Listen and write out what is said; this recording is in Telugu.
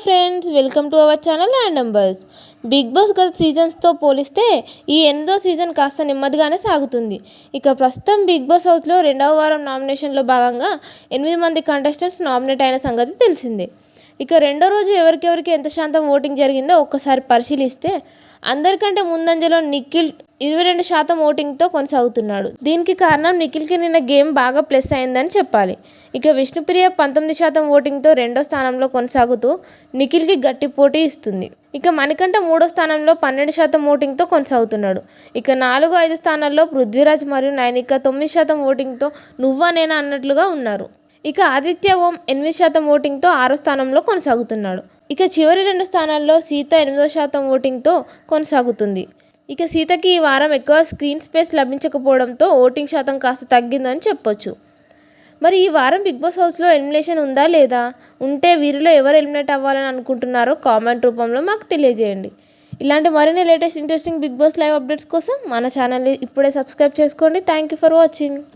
Friends, welcome to our channel and numbers. Bigg Boss గత సీజన్స్తో పోలిస్తే ఈ 8వ సీజన్ కాస్త నెమ్మదిగానే సాగుతుంది. ఇక ప్రస్తుతం బిగ్ బాస్ హౌస్లో 2వ వారం నామినేషన్లో భాగంగా 8 మంది కంటెస్టెంట్స్ నామినేట్ అయిన సంగతి తెలిసిందే. ఇక రెండో రోజు ఎవరికెవరికి ఎంత శాతం ఓటింగ్ జరిగిందో ఒక్కసారి పరిశీలిస్తే అందరికంటే ముందంజలో నిఖిల్ 22% ఓటింగ్తో కొనసాగుతున్నాడు. దీనికి కారణం నిఖిల్కి నిన్న గేమ్ బాగా ప్లస్ అయిందని చెప్పాలి. ఇక విష్ణుప్రియ 19% ఓటింగ్తో రెండో స్థానంలో కొనసాగుతూ నిఖిల్కి గట్టి పోటీ ఇస్తుంది. ఇక మణికంఠ మూడో స్థానంలో 12% ఓటింగ్తో కొనసాగుతున్నాడు. ఇక 4-5 స్థానాల్లో పృథ్వీరాజ్ మరియు నైనిక 9% ఓటింగ్తో నువ్వా నేనా అన్నట్లుగా ఉన్నారు. ఇక ఆదిత్య ఓం 8% ఓటింగ్తో 6వ స్థానంలో కొనసాగుతున్నాడు. ఇక చివరి 2 స్థానాల్లో సీత 8% ఓటింగ్తో కొనసాగుతుంది. ఇక సీతకి ఈ వారం ఎక్కువ స్క్రీన్ స్పేస్ లభించకపోవడంతో ఓటింగ్ శాతం కాస్త తగ్గిందని చెప్పొచ్చు. మరి ఈ వారం బిగ్ బాస్ హౌస్లో ఎలిమినేషన్ ఉందా లేదా, ఉంటే వీరిలో ఎవరు ఎలిమినేట్ అవ్వాలని అనుకుంటున్నారో కామెంట్ రూపంలో మాకు తెలియజేయండి. ఇలాంటి మరిన్ని latest interesting Bigg Boss live updates కోసం మన ఛానల్ని ఇప్పుడే సబ్స్క్రైబ్ చేసుకోండి. Thank you for watching.